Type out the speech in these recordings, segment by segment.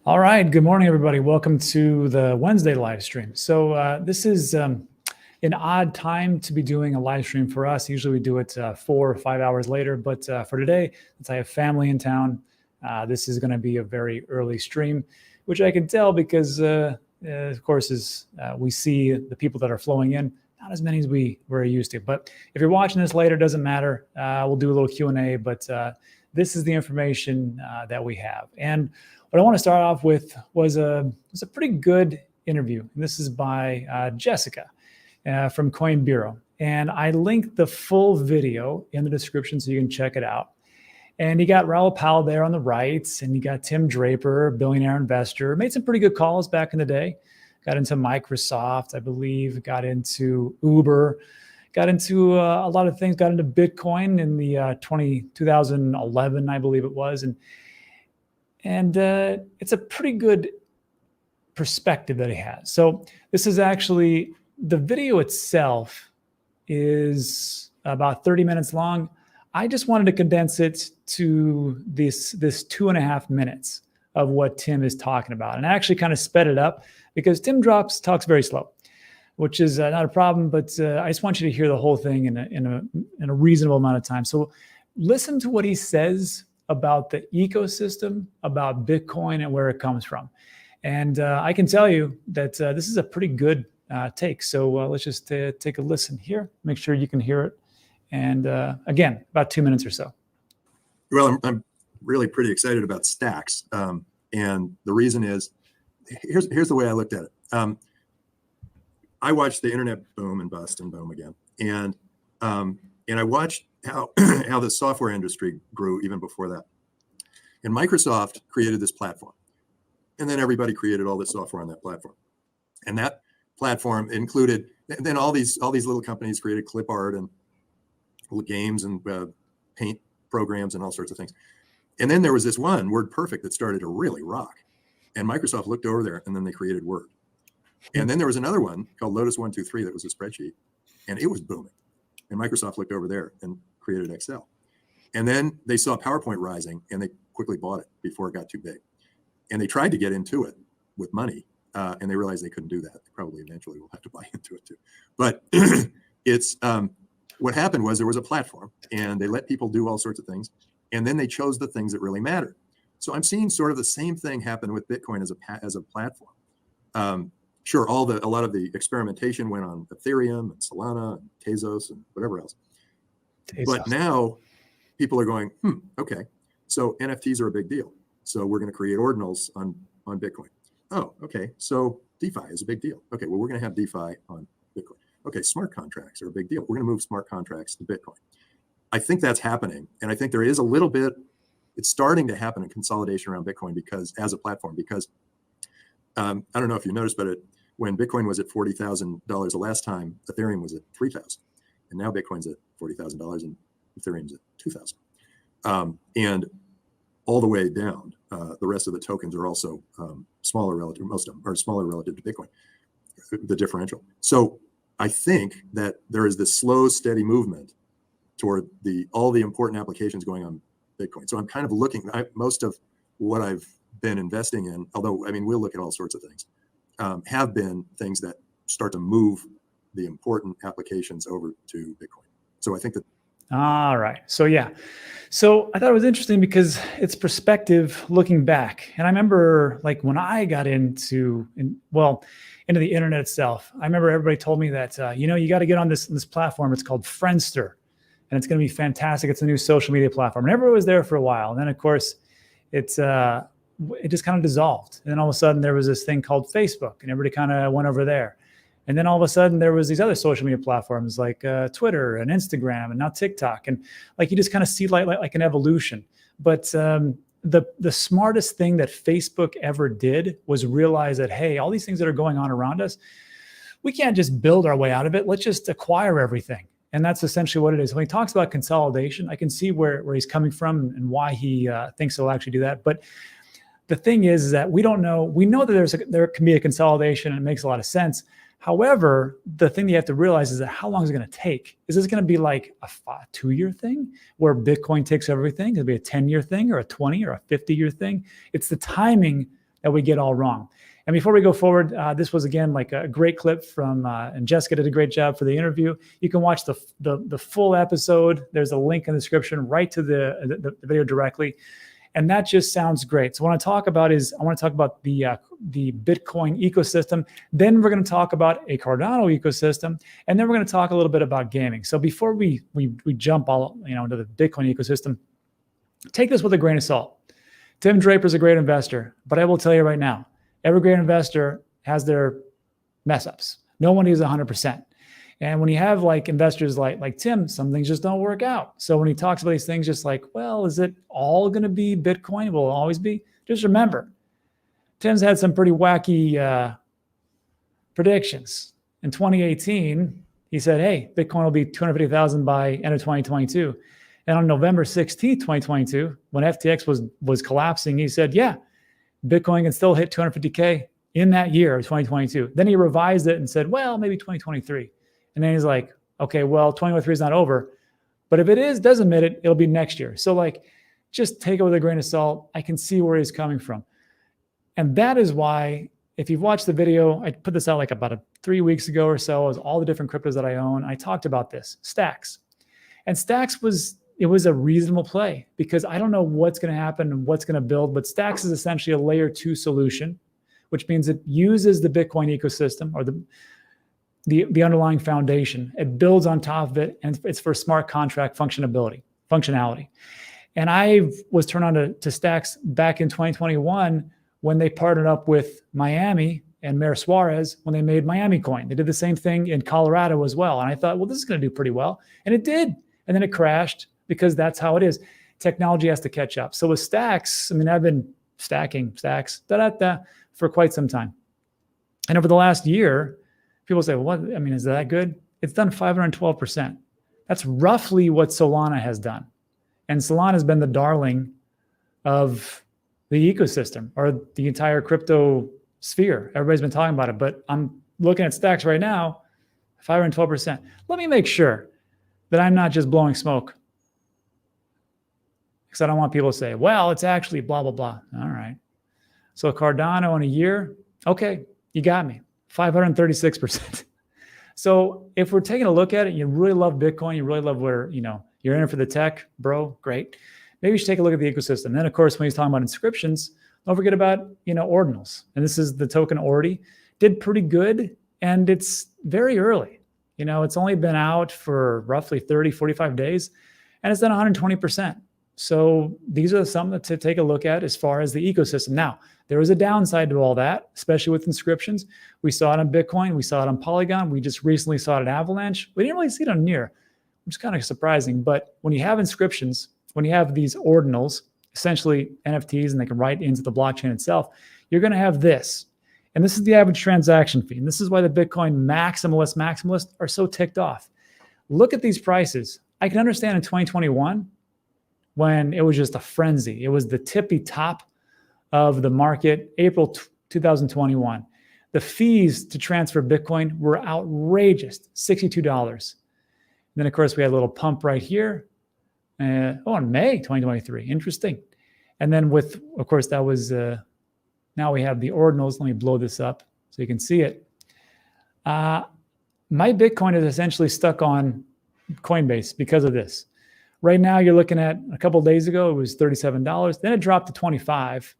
All right. Good morning, everybody. Welcome to the Wednesday live stream. So this is an odd time to be doing a live stream for us. Usually we do it 4 or 5 hours later. But for today, since I have family in town, this is going to be a very early stream, which I can tell because, of course, as we see the people that are flowing in, not as many as we were used to. But if you're watching this later, it doesn't matter. We'll do a little Q&A. But this is the information that we have. And what I want to start off with was a pretty good interview. And this is by Jessica from Coin Bureau. And I linked the full video in the description so you can check it out. And you got Raoul Pal there on the right, and you got Tim Draper, billionaire investor, made some pretty good calls back in the day. Got into Microsoft, I believe, got into Uber, got into a lot of things, got into Bitcoin in the 2011, I believe it was. And it's a pretty good perspective that he has. So this is actually, the video itself is about 30 minutes long. I just wanted to condense it to this 2.5 minutes of what Tim is talking about. And I actually kind of sped it up because Tim talks very slow, which is not a problem, but I just want you to hear the whole thing in a reasonable amount of time. So listen to what he says about the ecosystem, about Bitcoin and where it comes from. And I can tell you that this is a pretty good take. So let's just take a listen here, make sure you can hear it. And again, about 2 minutes or so. Well, I'm really pretty excited about stacks. And the reason is, here's the way I looked at it. I watched the internet boom and bust and boom again. And I watched how the software industry grew even before that. And Microsoft created this platform. And then everybody created all this software on that platform. And that platform included, then all these little companies created clip art and little games and paint programs and all sorts of things. And then there was this one, WordPerfect, that started to really rock. And Microsoft looked over there and then they created Word. And then there was another one called Lotus 123 that was a spreadsheet, and it was booming. And Microsoft looked over there and created Excel. And then they saw PowerPoint rising, and they quickly bought it before it got too big. And they tried to get into it with money, and they realized they couldn't do that. They probably eventually will have to buy into it too. But it's what happened was there was a platform, and they let people do all sorts of things, and then they chose the things that really mattered. So I'm seeing sort of the same thing happen with Bitcoin as a platform. Sure, a lot of the experimentation went on Ethereum and Solana and Tezos and whatever else. But now people are going, okay, so NFTs are a big deal. So we're going to create ordinals on Bitcoin. Oh, okay, so DeFi is a big deal. Okay, well, we're going to have DeFi on Bitcoin. Okay, smart contracts are a big deal. We're going to move smart contracts to Bitcoin. I think that's happening. And I think there is a little bit, it's starting to happen in consolidation around Bitcoin as a platform, because I don't know if you noticed, but when Bitcoin was at $40,000 the last time, Ethereum was at $3,000, and now Bitcoin's at $40,000 and Ethereum's at $2,000, and all the way down. The rest of the tokens are also smaller relative. Most of them are smaller relative to Bitcoin. The differential. So I think that there is this slow, steady movement toward all the important applications going on Bitcoin. So I'm kind of looking. Most of what I've been investing in, although I mean we'll look at all sorts of things, have been things that start to move the important applications over to Bitcoin. So I think that. All right. So yeah. So I thought it was interesting because it's perspective looking back. And I remember like when I got into the internet itself, I remember everybody told me that, you got to get on this platform. It's called Friendster, and it's going to be fantastic. It's a new social media platform. And everybody was there for a while. And then of course it just kind of dissolved. And then all of a sudden there was this thing called Facebook, and everybody kind of went over there. And then all of a sudden there was these other social media platforms like Twitter and Instagram and now TikTok. And like you just kind of see like an evolution. But the smartest thing that Facebook ever did was realize that, hey, all these things that are going on around us, we can't just build our way out of it. Let's just acquire everything. And that's essentially what it is. When he talks about consolidation, I can see where he's coming from and why he thinks he'll actually do that. But the thing is that we don't know. We know that there can be a consolidation, and it makes a lot of sense. However, the thing that you have to realize is that how long is it going to take? Is this going to be like a 2-year thing where Bitcoin takes everything? It'll be a 10-year thing or a 20 or a 50-year thing. It's the timing that we get all wrong. And before we go forward, this was, again, like a great clip from, and Jessica did a great job for the interview. You can watch the full episode. There's a link in the description right to the video directly. And that just sounds great. So what I want to talk about is, I want to talk about the Bitcoin ecosystem. Then we're going to talk about a Cardano ecosystem. And then we're going to talk a little bit about gaming. So before we jump all, into the Bitcoin ecosystem, take this with a grain of salt. Tim Draper is a great investor, but I will tell you right now, every great investor has their mess ups. No one is 100%. And when you have like investors like Tim, some things just don't work out. So when he talks about these things, just like, well, is it all going to be Bitcoin? Will it always be? Just remember, Tim's had some pretty wacky predictions. In 2018, he said, hey, Bitcoin will be 250,000 by end of 2022. And on November 16th, 2022, when FTX was collapsing, he said, yeah, Bitcoin can still hit 250K in that year of 2022. Then he revised it and said, well, maybe 2023. And then he's like, okay, well, 2023 is not over. But if it doesn't admit it, it'll be next year. So like, just take it with a grain of salt. I can see where he's coming from. And that is why, if you've watched the video, I put this out like about 3 weeks ago or so, as all the different cryptos that I own. I talked about this, Stacks. And Stacks was a reasonable play, because I don't know what's going to happen and what's going to build, but Stacks is essentially a layer 2 solution, which means it uses the Bitcoin ecosystem, or the underlying foundation. It builds on top of it, and it's for smart contract functionality. And I was turned on to Stacks back in 2021 when they partnered up with Miami and Mayor Suarez when they made Miami Coin. They did the same thing in Colorado as well. And I thought, well, this is going to do pretty well. And it did. And then it crashed, because that's how it is. Technology has to catch up. So with Stacks, I mean, I've been stacking Stacks for quite some time. And over the last year, people say, well, what? I mean, is that good? It's done 512%. That's roughly what Solana has done. And Solana has been the darling of the ecosystem, or the entire crypto sphere. Everybody's been talking about it, but I'm looking at Stacks right now, 512%. Let me make sure that I'm not just blowing smoke, because I don't want people to say, well, it's actually blah, blah, blah. All right. So Cardano in a year, okay, you got me, 536%. So if we're taking a look at it, you really love Bitcoin, you really love where, you're in it for the tech, bro, great. Maybe you should take a look at the ecosystem. Then, of course, when he's talking about inscriptions, don't forget about, ordinals. And this is the token Ordi. Did pretty good, and it's very early. It's only been out for roughly 30, 45 days, and it's done 120%. So these are something to take a look at as far as the ecosystem. Now, there is a downside to all that, especially with inscriptions. We saw it on Bitcoin. We saw it on Polygon. We just recently saw it at Avalanche. We didn't really see it on Near, which is kind of surprising. But when you have inscriptions, when you have these ordinals, essentially NFTs, and they can write into the blockchain itself, you're going to have this. And this is the average transaction fee. And this is why the Bitcoin maximalists are so ticked off. Look at these prices. I can understand in 2021, when it was just a frenzy. It was the tippy top of the market, April 2021. The fees to transfer Bitcoin were outrageous, $62. And then, of course, we had a little pump right here. In May 2023, interesting. And then of course, that was, now we have the ordinals. Let me blow this up so you can see it. My Bitcoin is essentially stuck on Coinbase because of this. Right now, you're looking at, a couple of days ago, it was $37. Then it dropped to 25,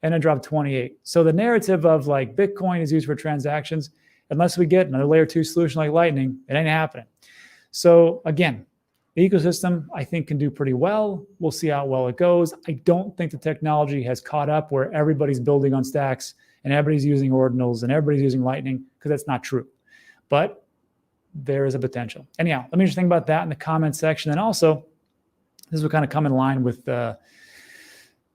and it dropped to 28. So the narrative of like Bitcoin is used for transactions, unless we get another layer 2 solution like Lightning, it ain't happening. So again, the ecosystem, I think, can do pretty well. We'll see how well it goes. I don't think the technology has caught up where everybody's building on Stacks and everybody's using ordinals and everybody's using Lightning, because that's not true. But there is a potential. Anyhow, let me just think about that in the comment section. And also, this will kind of come in line with the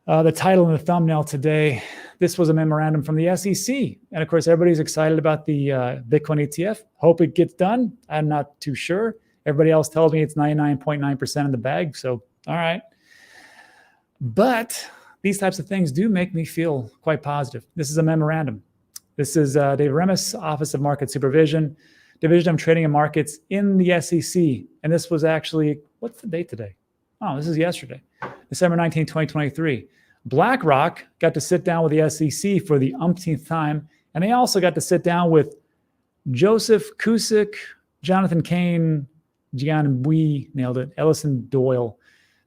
title and the thumbnail today. This was a memorandum from the SEC. And of course, everybody's excited about the Bitcoin ETF. Hope it gets done. I'm not too sure. Everybody else tells me it's 99.9% in the bag. So, all right. But these types of things do make me feel quite positive. This is a memorandum. This is David Remis, Office of Market Supervision, Division of Trading and Markets in the SEC. And this was actually, what's the date today? Oh, this is yesterday, December 19, 2023. BlackRock got to sit down with the SEC for the umpteenth time, and they also got to sit down with Joseph Cusick, Jonathan Kane, Gian Bui, nailed it, Ellison Doyle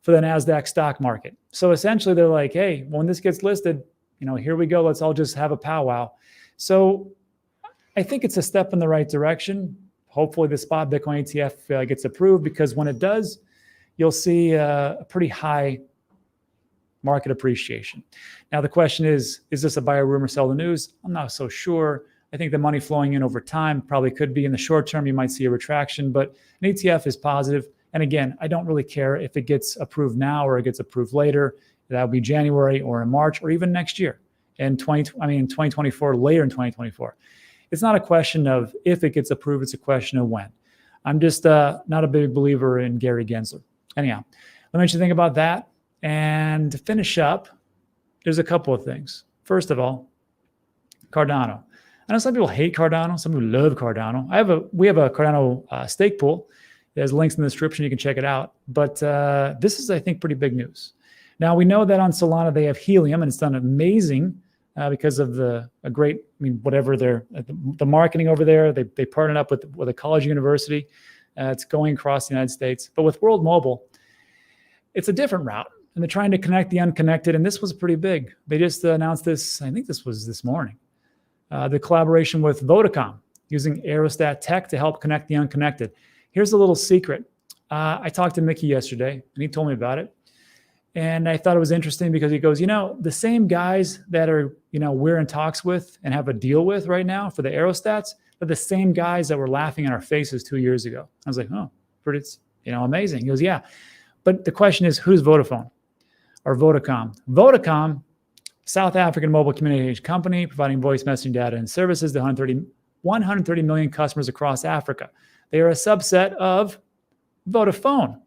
for the Nasdaq stock market. So essentially they're like, hey, when this gets listed, here we go. Let's all just have a powwow. So I think it's a step in the right direction. Hopefully the spot Bitcoin ETF gets approved, because when it does, you'll see a pretty high market appreciation. Now, the question is this a buy a rumor, sell the news? I'm not so sure. I think the money flowing in over time probably could be. In the short term, you might see a retraction, but an ETF is positive. And again, I don't really care if it gets approved now or it gets approved later. That'll be January or in March or even next year in 2024, later in 2024. It's not a question of if it gets approved, it's a question of when. I'm just not a big believer in Gary Gensler. Anyhow, let me let you think about that. And to finish up, there's a couple of things. First of all, Cardano. I know some people hate Cardano. Some people love Cardano. We have a Cardano stake pool. There's links in the description. You can check it out. But this is, I think, pretty big news. Now, we know that on Solana, they have helium, and it's done amazing because of the marketing over there. They partnered up with a college university. It's going across the United States. But with World Mobile, it's a different route. And they're trying to connect the unconnected. And this was pretty big. They just announced this, I think this was this morning. The collaboration with Vodacom using Aerostat tech to help connect the unconnected. Here's a little secret. I talked to Mickey yesterday, and he told me about it. And I thought it was interesting because he goes, the same guys that are, we're in talks with and have a deal with right now for the Aerostats are the same guys that were laughing in our faces 2 years ago. I was like, oh, pretty, amazing. He goes, yeah. But the question is, who's Vodafone or Vodacom? Vodacom, South African mobile communication company providing voice messaging data and services to 130 million customers across Africa. They are a subset of Vodafone,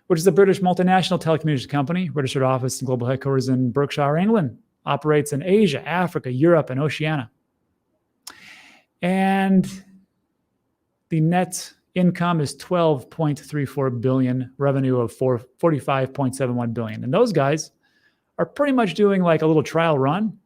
which is a British multinational telecommunications company, registered office and global headquarters in Berkshire, England, operates in Asia, Africa, Europe, and Oceania. And the net income is 12.34 billion, revenue of 45.71 billion. And those guys are pretty much doing like a little trial run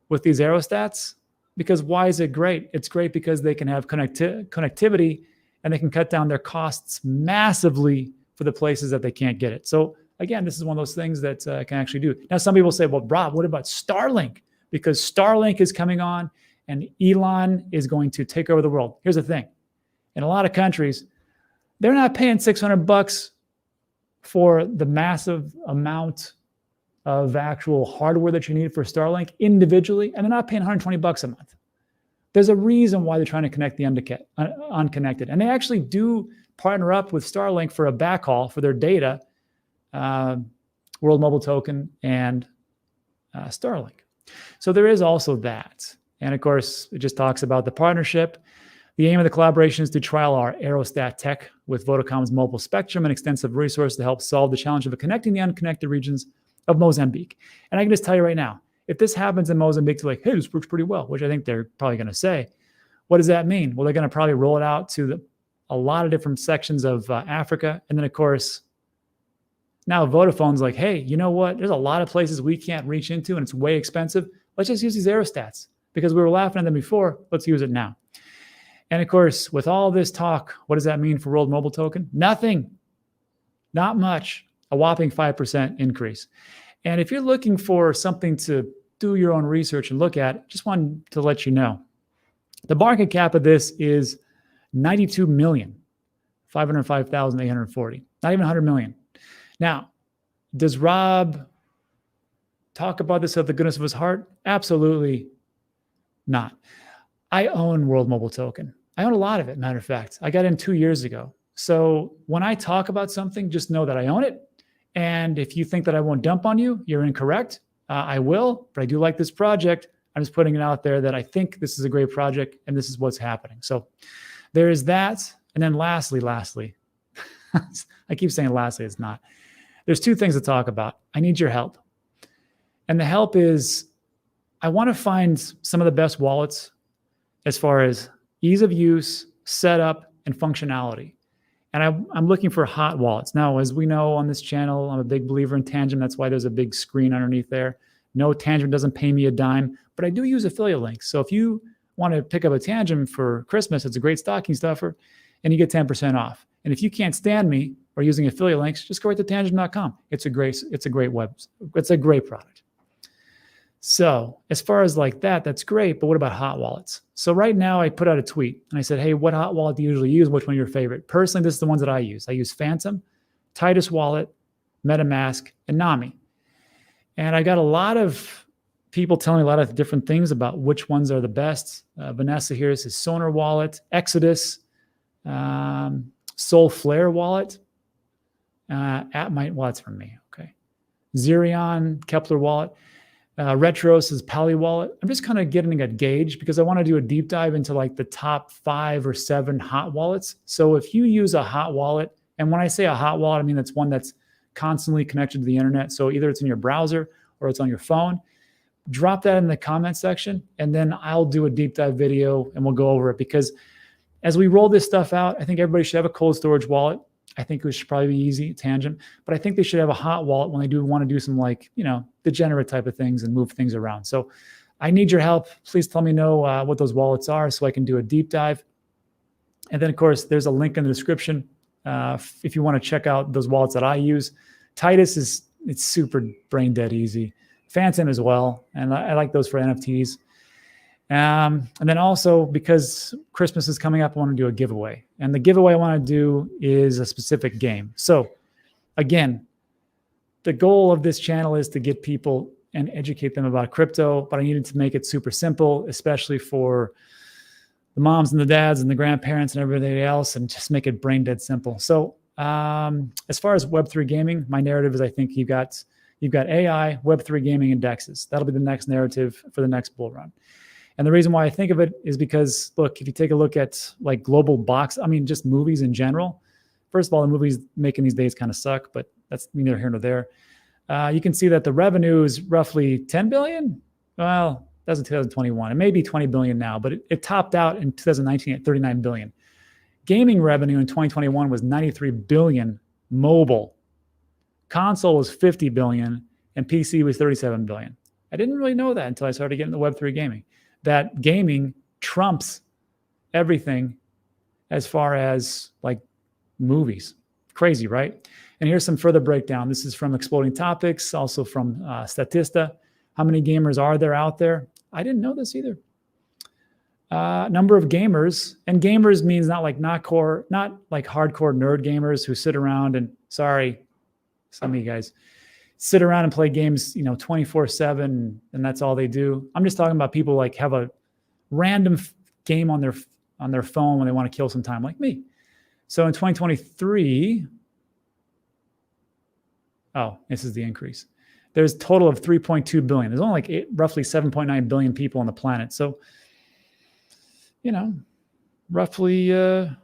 with these aerostats. Because why is it great? It's great because they can have connectivity and they can cut down their costs massively for the places that they can't get it. So again, this is one of those things that can actually do. Now, some people say, well, Rob, what about Starlink? Because Starlink is coming on and Elon is going to take over the world. Here's the thing. In a lot of countries, they're not paying $600 for the massive amount of actual hardware that you need for Starlink individually, and they're not paying $120 a month. There's a reason why they're trying to connect the unconnected. And they actually do partner up with Starlink for a backhaul for their data, World Mobile Token and Starlink. So there is also that. And of course, it just talks about the partnership. The aim of the collaboration is to trial our Aerostat tech with Vodacom's mobile spectrum and extensive resources to help solve the challenge of connecting the unconnected regions of Mozambique. And I can just tell you right now, if this happens in Mozambique, they're like, hey, this works pretty well, which I think they're probably going to say. What does that mean? Well, they're going to probably roll it out to a lot of different sections of Africa. And then, of course, now Vodafone's like, hey, you know what? There's a lot of places we can't reach into, and it's way expensive. Let's just use these aerostats because we were laughing at them before. Let's use it now. And, of course, with all this talk, what does that mean for World Mobile Token? Nothing. Not much. A whopping 5% increase. And if you're looking for something to do your own research and look at, just wanted to let you know, the market cap of this is 92,505,840. Not even 100 million. Now, does Rob talk about this out of the goodness of his heart? Absolutely not. I own World Mobile Token. I own a lot of it, matter of fact. I got in 2 years ago. So when I talk about something, just know that I own it. And if you think that I won't dump on you, you're incorrect. I will, but I do like this project. I'm just putting it out there that I think this is a great project and this is what's happening. So there is that. And then lastly, I keep saying lastly, it's not. There's two things to talk about. I need your help. And the help is I want to find some of the best wallets as far as ease of use, setup, and functionality. And I'm looking for hot wallets. Now, as we know on this channel, I'm a big believer in Tangent. That's why there's a big screen underneath there. No, Tangent doesn't pay me a dime, but I do use affiliate links. So if you want to pick up a Tangent for Christmas, it's a great stocking stuffer, and you get 10% off. And if you can't stand me or using affiliate links, just go right to tangent.com. It's a great product. So as far as like that, that's great. But what about hot wallets? So right now I put out a tweet and I said, hey, what hot wallet do you usually use? Which one is your favorite? Personally, this is the ones that I use. I use Phantom, Titus Wallet, MetaMask, and Nami. And I got a lot of people telling me a lot of different things about which ones are the best. Vanessa here says Sonar Wallet, Exodus, Soul Flare Wallet. Well, that's from me. Okay. Xerion, Kepler Wallet. Retros is Pally Wallet. I'm just kind of getting a gauge because I want to do a deep dive into like the top 5 or 7 hot wallets. So if you use a hot wallet, and when I say a hot wallet, I mean that's one that's constantly connected to the internet. So either it's in your browser or it's on your phone. Drop that in the comment section, and then I'll do a deep dive video and we'll go over it. Because as we roll this stuff out, I think everybody should have a cold storage wallet. I think it should probably be easy, Tangent, but I think they should have a hot wallet when they do want to do some like, degenerate type of things and move things around. So I need your help. Please tell me what those wallets are so I can do a deep dive. And then of course, there's a link in the description if you want to check out those wallets that I use. Titus it's super brain dead easy. Phantom as well. And I like those for NFTs. And then also because Christmas is coming up, I want to do a giveaway. And the giveaway I want to do is a specific game. So again, the goal of this channel is to get people and educate them about crypto, but I needed to make it super simple, especially for the moms and the dads and the grandparents and everybody else, and just make it brain dead simple. So as far as Web3 gaming, my narrative is I think you've got AI, Web3 gaming, and DEXs. That'll be the next narrative for the next bull run. And the reason why I think of it is because, look, if you take a look at like global just movies in general, first of all, the movies making these days kind of suck, but that's neither here nor there. You can see that the revenue is roughly 10 billion. Well, that's in 2021. It may be 20 billion now, but it topped out in 2019 at 39 billion. Gaming revenue in 2021 was 93 billion mobile. Console was 50 billion and PC was 37 billion. I didn't really know that until I started getting the Web3 gaming. That gaming trumps everything as far as like movies. Crazy, right? And here's some further breakdown. This is from Exploding Topics, also from Statista. How many gamers are there out there? I didn't know this either. Number of gamers, and gamers means not like hardcore nerd gamers who sit around and, sorry, some of you guys, sit around and play games, 24/7, and that's all they do. I'm just talking about people like have a random game on their phone when they want to kill some time, like me. So in 2023, this is the increase. There's a total of 3.2 billion. There's only roughly 7.9 billion people on the planet. So, roughly 40%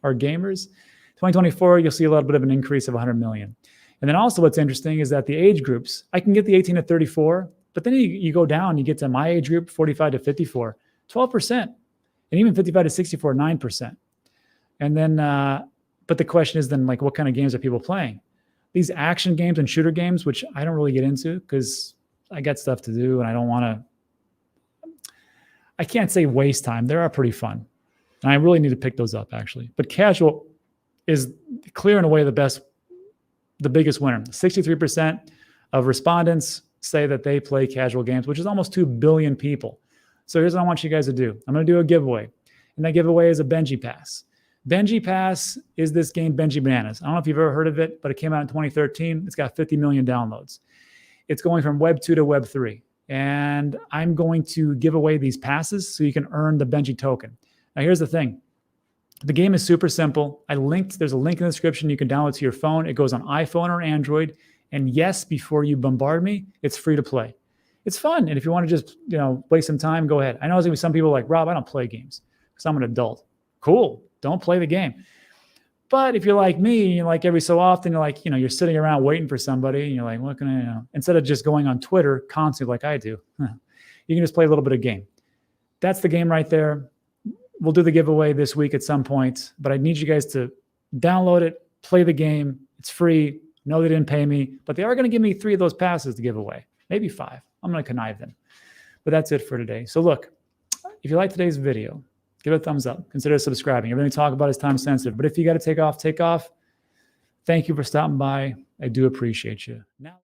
are gamers. 2024, you'll see a little bit of an increase of 100 million. And then also what's interesting is that the age groups, I can get the 18 to 34, but then you go down, you get to my age group, 45 to 54, 12%. And even 55 to 64, 9%. And then, but the question is then, like, what kind of games are people playing? These action games and shooter games, which I don't really get into because I got stuff to do and I don't want to, I can't say waste time. They are pretty fun. And I really need to pick those up actually. But casual is clear and away the biggest winner. 63% of respondents say that they play casual games, which is almost 2 billion people. So here's what I want you guys to do. I'm going to do a giveaway. And that giveaway is a Benji Pass. Benji Pass is this game, Benji Bananas. I don't know if you've ever heard of it, but it came out in 2013. It's got 50 million downloads. It's going from Web 2 to Web 3. And I'm going to give away these passes so you can earn the Benji token. Now, here's the thing. The game is super simple. There's a link in the description. You can download it to your phone. It goes on iPhone or Android. And yes, before you bombard me, it's free to play. It's fun. And if you want to just, waste some time, go ahead. I know there's going to be some people like, Rob, I don't play games because I'm an adult. Cool. Don't play the game. But if you're like me, like every so often, you're like, you're sitting around waiting for somebody and you're like, what can I, instead of just going on Twitter constantly like I do, you can just play a little bit of game. That's the game right there. we'll do the giveaway this week at some point, but I need you guys to download it, play the game. It's free. No, they didn't pay me, but they are going to give me 3 of those passes to give away, maybe 5. I'm going to connive them. But that's it for today. So look, if you like today's video, give it a thumbs up. Consider subscribing. Everything we talk about is time sensitive, but if you got to take off, take off. Thank you for stopping by. I do appreciate you. Now.